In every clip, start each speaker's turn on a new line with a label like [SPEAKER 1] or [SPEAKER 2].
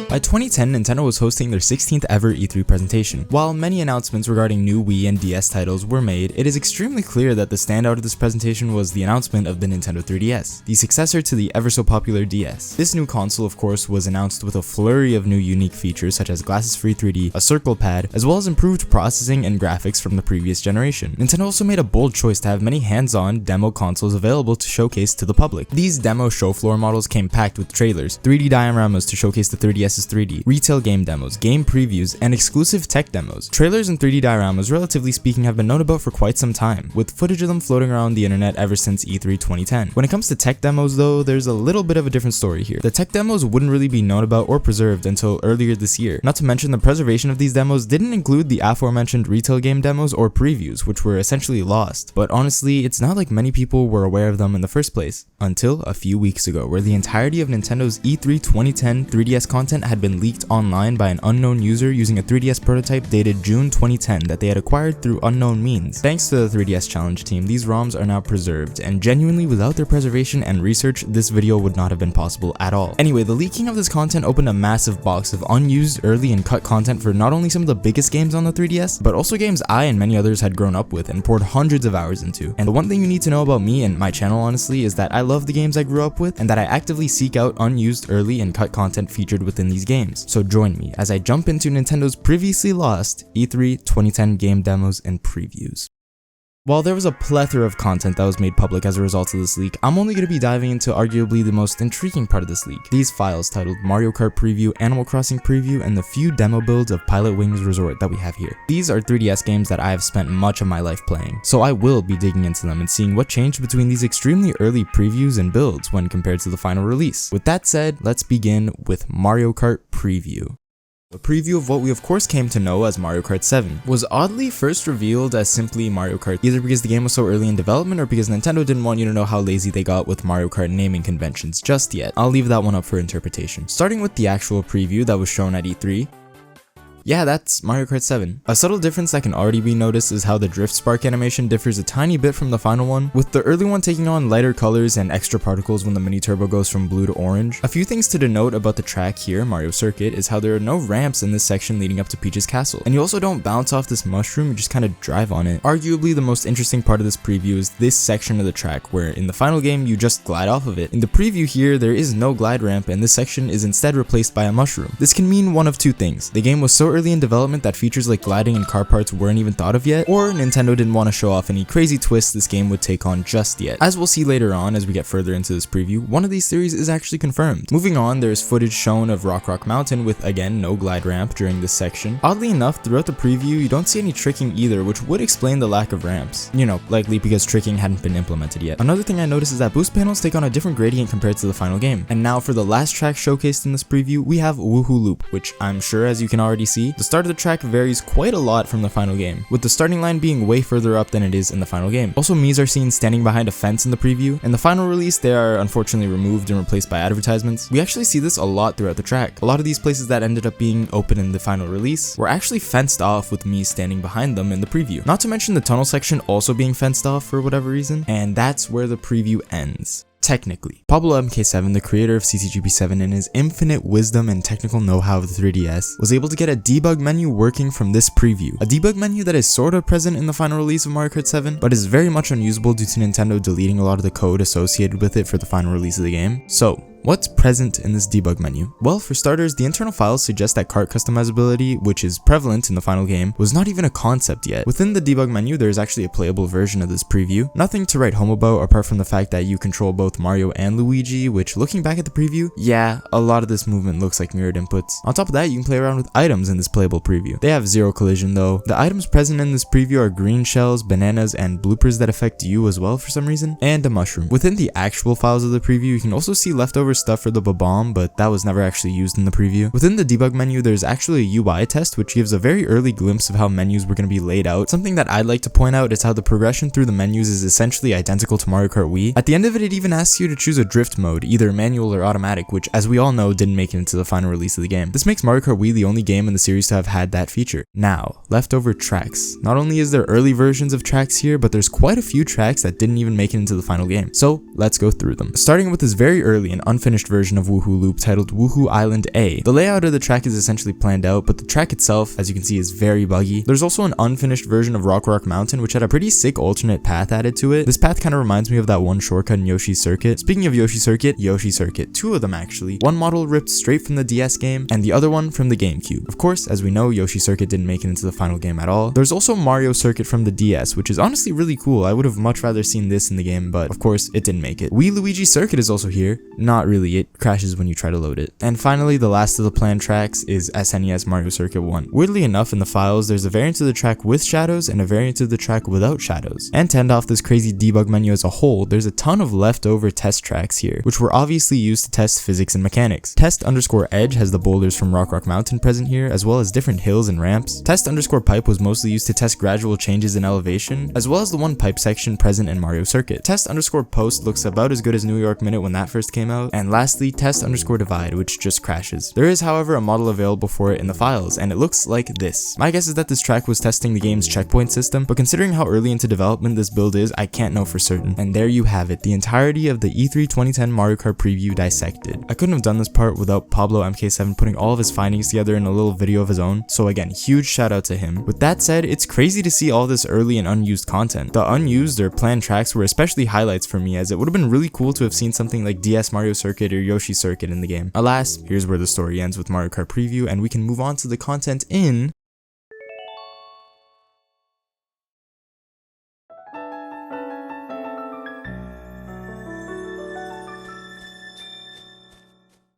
[SPEAKER 1] By 2010, Nintendo was hosting their 16th ever E3 presentation. While many announcements regarding new Wii and DS titles were made, it is extremely clear that the standout of this presentation was the announcement of the Nintendo 3DS, the successor to the ever so popular DS. This new console, of course, was announced with a flurry of new unique features such as glasses-free 3D, a circle pad, as well as improved processing and graphics from the previous generation. Nintendo also made a bold choice to have many hands-on demo consoles available to showcase to the public. These demo show floor models came packed with trailers, 3D dioramas to showcase the 3DS's 3D, retail game demos, game previews, and exclusive tech demos. Trailers and 3D dioramas, relatively speaking, have been known about for quite some time, with footage of them floating around the internet ever since E3 2010. When it comes to tech demos though, there's a little bit of a different story here. The tech demos wouldn't really be known about or preserved until earlier this year. Not to mention the preservation of these demos didn't include the aforementioned retail game demos or previews, which were essentially lost. But honestly, it's not like many people were aware of them in the first place, until a few weeks ago, where the entirety of Nintendo's E3 2010 3DS content had been leaked online by an unknown user using a 3DS prototype dated June 2010 that they had acquired through unknown means. Thanks to the 3DS Challenge team, these ROMs are now preserved, and genuinely without their preservation and research, this video would not have been possible at all. Anyway, the leaking of this content opened a massive box of unused, early, and cut content for not only some of the biggest games on the 3DS, but also games I and many others had grown up with and poured hundreds of hours into. And the one thing you need to know about me and my channel honestly is that I love the games I grew up with, and that I actively seek out unused, early, and cut content featured within these games. So join me as I jump into Nintendo's previously lost E3 2010 game demos and previews. While there was a plethora of content that was made public as a result of this leak, I'm only going to be diving into arguably the most intriguing part of this leak. These files titled Mario Kart Preview, Animal Crossing Preview, and the few demo builds of Pilotwings Resort that we have here. These are 3DS games that I have spent much of my life playing, so I will be digging into them and seeing what changed between these extremely early previews and builds when compared to the final release. With that said, let's begin with Mario Kart Preview. A preview of what we of course came to know as Mario Kart 7 was oddly first revealed as simply Mario Kart, either because the game was so early in development or because Nintendo didn't want you to know how lazy they got with Mario Kart naming conventions just yet. I'll leave that one up for interpretation. Starting with the actual preview that was shown at E3, yeah, that's Mario Kart 7. A subtle difference that can already be noticed is how the Drift Spark animation differs a tiny bit from the final one, with the early one taking on lighter colors and extra particles when the mini turbo goes from blue to orange. A few things to denote about the track here, Mario Circuit, is how there are no ramps in this section leading up to Peach's castle, and you also don't bounce off this mushroom, you just kind of drive on it. Arguably the most interesting part of this preview is this section of the track, where in the final game you just glide off of it. In the preview here, there is no glide ramp, and this section is instead replaced by a mushroom. This can mean one of two things. The game was so early in development that features like gliding and car parts weren't even thought of yet, or Nintendo didn't want to show off any crazy twists this game would take on just yet. As we'll see later on as we get further into this preview, one of these theories is actually confirmed. Moving on, there's footage shown of Rock Mountain with, again, no glide ramp during this section. Oddly enough, throughout the preview, you don't see any tricking either, which would explain the lack of ramps. You know, likely because tricking hadn't been implemented yet. Another thing I noticed is that boost panels take on a different gradient compared to the final game. And now for the last track showcased in this preview, we have Wuhu Loop, which I'm sure, as you can already see, the start of the track varies quite a lot from the final game, with the starting line being way further up than it is in the final game. Also, Mii's are seen standing behind a fence in the preview. In the final release, they are unfortunately removed and replaced by advertisements. We actually see this a lot throughout the track. A lot of these places that ended up being open in the final release were actually fenced off with Mii standing behind them in the preview. Not to mention the tunnel section also being fenced off for whatever reason, and that's where the preview ends. Technically, Pablo MK7, the creator of CCGP7, in his infinite wisdom and technical know-how of the 3DS, was able to get a debug menu working from this preview. A debug menu that is sort of present in the final release of Mario Kart 7, but is very much unusable due to Nintendo deleting a lot of the code associated with it for the final release of the game. So, what's present in this debug menu? Well, for starters, the internal files suggest that kart customizability, which is prevalent in the final game, was not even a concept yet. Within the debug menu, there is actually a playable version of this preview. Nothing to write home about apart from the fact that you control both Mario and Luigi, which, looking back at the preview, yeah, a lot of this movement looks like mirrored inputs. On top of that, you can play around with items in this playable preview. They have zero collision though. The items present in this preview are green shells, bananas, and bloopers that affect you as well for some reason, and a mushroom. Within the actual files of the preview, you can also see leftover stuff for the Bomb, but that was never actually used in the preview. Within the debug menu, there's actually a UI test which gives a very early glimpse of how menus were going to be laid out. Something that I'd like to point out is how the progression through the menus is essentially identical to Mario Kart Wii. At the end of it, it even asks you to choose a drift mode, either manual or automatic, which, as we all know, didn't make it into the final release of the game. This makes Mario Kart Wii the only game in the series to have had that feature. Now, leftover tracks. Not only is there early versions of tracks here, but there's quite a few tracks that didn't even make it into the final game. So, let's go through them. Starting with this very early and unfinished version of Wuhu Loop titled Wuhu Island A. The layout of the track is essentially planned out, but the track itself, as you can see, is very buggy. There's also an unfinished version of Rock Mountain, which had a pretty sick alternate path added to it. This path kind of reminds me of that one shortcut in Yoshi's Circuit. Speaking of Yoshi Circuit, two of them actually. One model ripped straight from the DS game, and the other one from the GameCube. Of course, as we know, Yoshi Circuit didn't make it into the final game at all. There's also Mario Circuit from the DS, which is honestly really cool. I would have much rather seen this in the game, but of course, it didn't make it. Wii Luigi Circuit is also here. Not really, it crashes when you try to load it. And finally, the last of the planned tracks is SNES Mario Circuit 1. Weirdly enough, in the files, there's a variant of the track with shadows and a variant of the track without shadows. And to end off this crazy debug menu as a whole, there's a ton of leftover test tracks here, which were obviously used to test physics and mechanics. Test_edge has the boulders from Rock Mountain present here, as well as different hills and ramps. Test_pipe was mostly used to test gradual changes in elevation, as well as the one pipe section present in Mario Circuit. Test_post looks about as good as New York Minute when that first came out. And lastly, Test_divide, which just crashes. There is, however, a model available for it in the files, and it looks like this. My guess is that this track was testing the game's checkpoint system, but considering how early into development this build is, I can't know for certain. And there you have it, the entirety of the E3 2010 Mario Kart preview dissected. I couldn't have done this part without Pablo MK7 putting all of his findings together in a little video of his own, so again, huge shout out to him. With that said, it's crazy to see all this early and unused content. The unused or planned tracks were especially highlights for me, as it would have been really cool to have seen something like DS Mario Circuit or Yoshi Circuit in the game. Alas, here's where the story ends with Mario Kart preview, and we can move on to the content in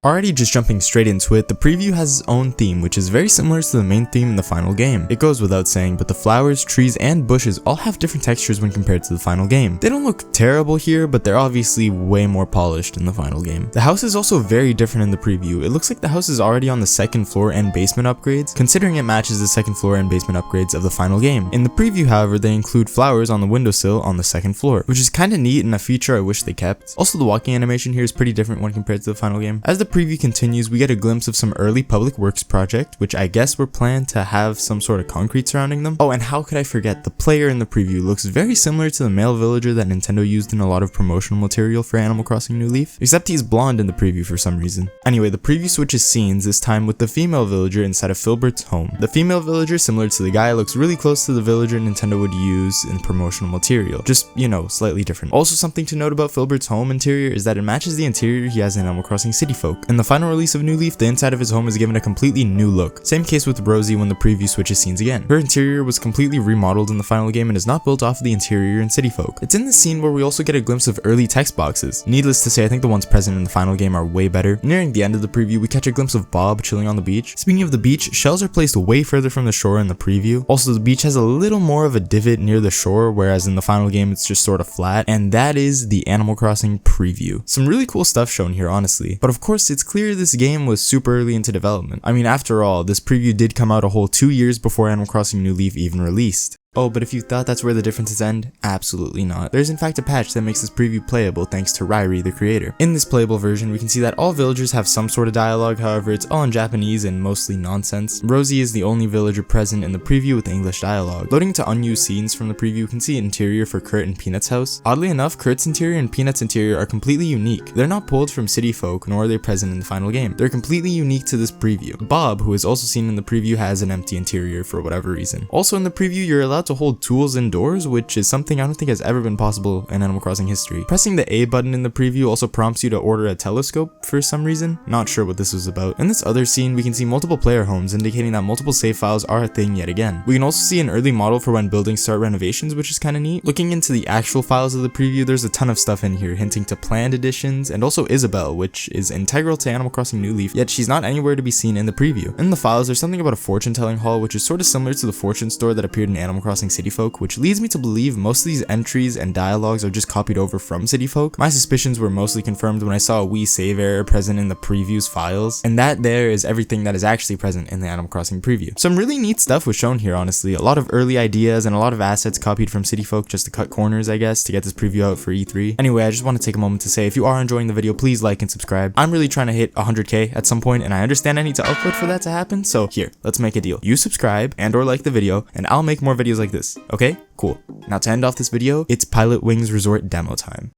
[SPEAKER 1] Alrighty, just jumping straight into it, the preview has its own theme, which is very similar to the main theme in the final game. It goes without saying, but the flowers, trees, and bushes all have different textures when compared to the final game. They don't look terrible here, but they're obviously way more polished in the final game. The house is also very different in the preview. It looks like the house is already on the second floor and basement upgrades, considering it matches the second floor and basement upgrades of the final game. In the preview, however, they include flowers on the windowsill on the second floor, which is kinda neat and a feature I wish they kept. Also, the walking animation here is pretty different when compared to the final game. As the preview continues, we get a glimpse of some early public works project, which I guess were planned to have some sort of concrete surrounding them. Oh, and how could I forget, the player in the preview looks very similar to the male villager that Nintendo used in a lot of promotional material for Animal Crossing New Leaf, except he's blonde in the preview for some reason. Anyway, the preview switches scenes, this time with the female villager inside of Filbert's home. The female villager, similar to the guy, looks really close to the villager Nintendo would use in promotional material, just, you know, slightly different. Also, something to note about Filbert's home interior is that it matches the interior he has in Animal Crossing City Folk. In the final release of New Leaf, the inside of his home is given a completely new look. Same case with Rosie when the preview switches scenes again. Her interior was completely remodeled in the final game and is not built off of the interior in City Folk. It's in this scene where we also get a glimpse of early text boxes. Needless to say, I think the ones present in the final game are way better. Nearing the end of the preview, we catch a glimpse of Bob chilling on the beach. Speaking of the beach, shells are placed way further from the shore in the preview. Also, the beach has a little more of a divot near the shore, whereas in the final game it's just sort of flat, and that is the Animal Crossing preview. Some really cool stuff shown here, honestly. But of course, it's clear this game was super early into development. I mean, after all, this preview did come out a whole 2 years before Animal Crossing New Leaf even released. Oh, but if you thought that's where the differences end, absolutely not. There's in fact a patch that makes this preview playable thanks to Ryrie, the creator. In this playable version, we can see that all villagers have some sort of dialogue, however it's all in Japanese and mostly nonsense. Rosie is the only villager present in the preview with English dialogue. Loading to unused scenes from the preview, you can see interior for Kurt and Peanut's house. Oddly enough, Kurt's interior and Peanut's interior are completely unique. They're not pulled from City Folk, nor are they present in the final game. They're completely unique to this preview. Bob, who is also seen in the preview, has an empty interior for whatever reason. Also in the preview, you're allowed to hold tools indoors, which is something I don't think has ever been possible in Animal Crossing history. Pressing the A button in the preview also prompts you to order a telescope for some reason. Not sure what this was about. In this other scene, we can see multiple player homes, indicating that multiple save files are a thing yet again. We can also see an early model for when buildings start renovations, which is kind of neat. Looking into the actual files of the preview, there's a ton of stuff in here, hinting to planned additions, and also Isabelle, which is integral to Animal Crossing New Leaf, yet she's not anywhere to be seen in the preview. In the files, there's something about a fortune-telling hall, which is sort of similar to the fortune store that appeared in Animal Crossing City Folk, which leads me to believe most of these entries and dialogues are just copied over from City Folk. My suspicions were mostly confirmed when I saw a wee save error present in the preview's files, and that there is everything that is actually present in the Animal Crossing preview. Some really neat stuff was shown here, honestly. A lot of early ideas and a lot of assets copied from City Folk just to cut corners, I guess, to get this preview out for E3. Anyway, I just want to take a moment to say, if you are enjoying the video, please like and subscribe. I'm really trying to hit 100k at some point, and I understand I need to upload for that to happen, so here, let's make a deal. You subscribe and or like the video, and I'll make more videos like this, okay? Cool. Now to end off this video, it's Pilotwings Resort demo time.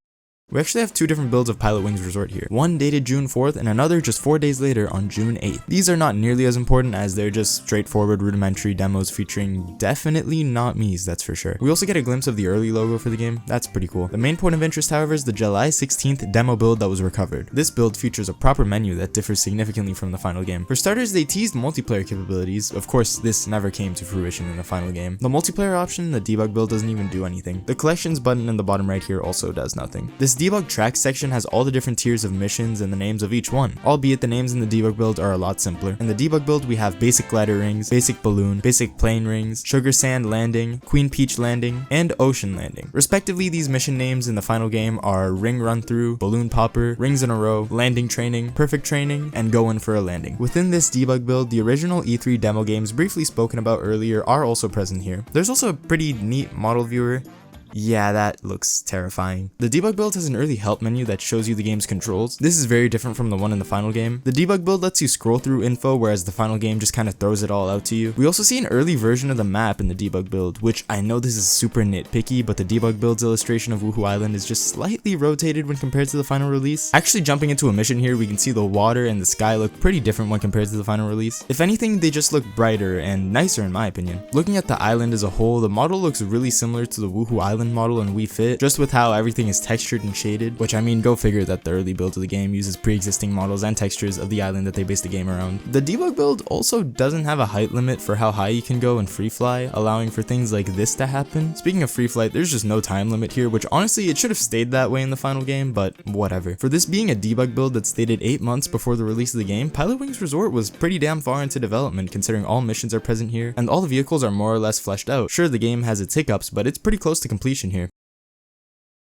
[SPEAKER 1] We actually have two different builds of Pilotwings Resort here. One dated June 4th and another just 4 days later on June 8th. These are not nearly as important as they're just straightforward rudimentary demos featuring definitely not Mii's, that's for sure. We also get a glimpse of the early logo for the game. That's pretty cool. The main point of interest, however, is the July 16th demo build that was recovered. This build features a proper menu that differs significantly from the final game. For starters, they teased multiplayer capabilities. Of course, this never came to fruition in the final game. The multiplayer option in the debug build doesn't even do anything. The collections button in the bottom right here also does nothing. This debug tracks section has all the different tiers of missions and the names of each one, albeit the names in the debug build are a lot simpler. In the debug build, we have basic glider rings, basic balloon, basic plane rings, sugar sand landing, Queen Peach landing, and ocean landing. Respectively, these mission names in the final game are ring run through, balloon popper, rings in a row, landing training, perfect training, and go in for a landing. Within this debug build, the original E3 demo games briefly spoken about earlier are also present here. There's also a pretty neat model viewer. Yeah, that looks terrifying. The debug build has an early help menu that shows you the game's controls. This is very different from the one in the final game. The debug build lets you scroll through info, whereas the final game just kind of throws it all out to you. We also see an early version of the map in the debug build, which I know this is super nitpicky, but the debug build's illustration of Wuhu Island is just slightly rotated when compared to the final release. Actually, jumping into a mission here, we can see the water and the sky look pretty different when compared to the final release. If anything, they just look brighter and nicer in my opinion. Looking at the island as a whole, the model looks really similar to the Wuhu Island model in Wii Fit, just with how everything is textured and shaded, which I mean, go figure that the early build of the game uses pre-existing models and textures of the island that they based the game around. The debug build also doesn't have a height limit for how high you can go in free fly, allowing for things like this to happen. Speaking of free flight, there's just no time limit here, which honestly it should have stayed that way in the final game, but whatever. For this being a debug build that's dated 8 months before the release of the game, Pilotwings Resort was pretty damn far into development considering all missions are present here and all the vehicles are more or less fleshed out. Sure, the game has its hiccups, but it's pretty close to completion here.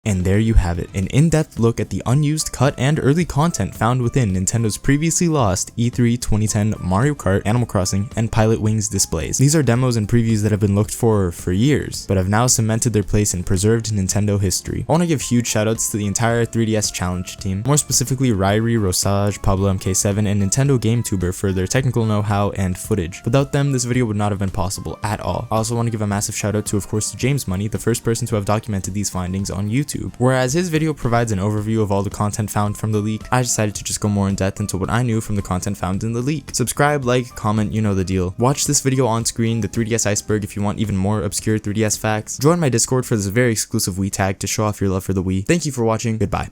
[SPEAKER 1] And there you have it, an in-depth look at the unused, cut, and early content found within Nintendo's previously lost E3 2010 Mario Kart, Animal Crossing, and Pilotwings displays. These are demos and previews that have been looked for years, but have now cemented their place in preserved Nintendo history. I want to give huge shoutouts to the entire 3DS Challenge team, more specifically Ryrie, Rosage, Pablo MK7, and Nintendo GameTuber for their technical know-how and footage. Without them, this video would not have been possible at all. I also want to give a massive shoutout to, of course, James Money, the first person to have documented these findings on YouTube. Whereas his video provides an overview of all the content found from the leak, I decided to just go more in depth into what I knew from the content found in the leak. Subscribe, like, comment, you know the deal. Watch this video on screen, the 3DS Iceberg, if you want even more obscure 3DS facts. Join my Discord for this very exclusive Wii tag to show off your love for the Wii. Thank you for watching, goodbye.